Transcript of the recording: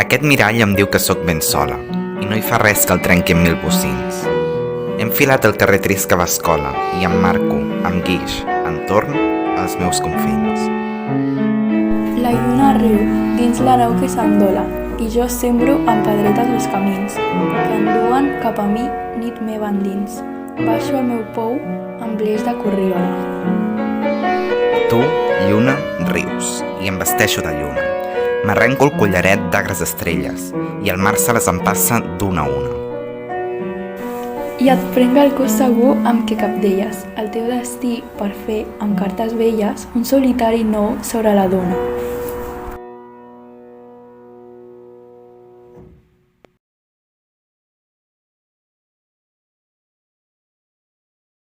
Aquest mirall em diu que sóc ben sola i no hi fa res que el trenqui amb 1000 bocins. He enfilat el carrer trist que va a escola i em marco, amb guix, entorn als meus confins. La lluna riu dins la neu que s'endola i jo sembro amb pedretes els camins que enduen cap a mi nit meva endins. Baixo el meu pou amb l'eix de corriola. Tu, lluna, rius i em vesteixo de lluna. M'arrenco el collaret d'agres estrelles i el mar se les empassa d'una a una. I et prenc el cos segur amb què capdelles el teu destí per fer, amb cartes velles, un solitari nou sobre la duna.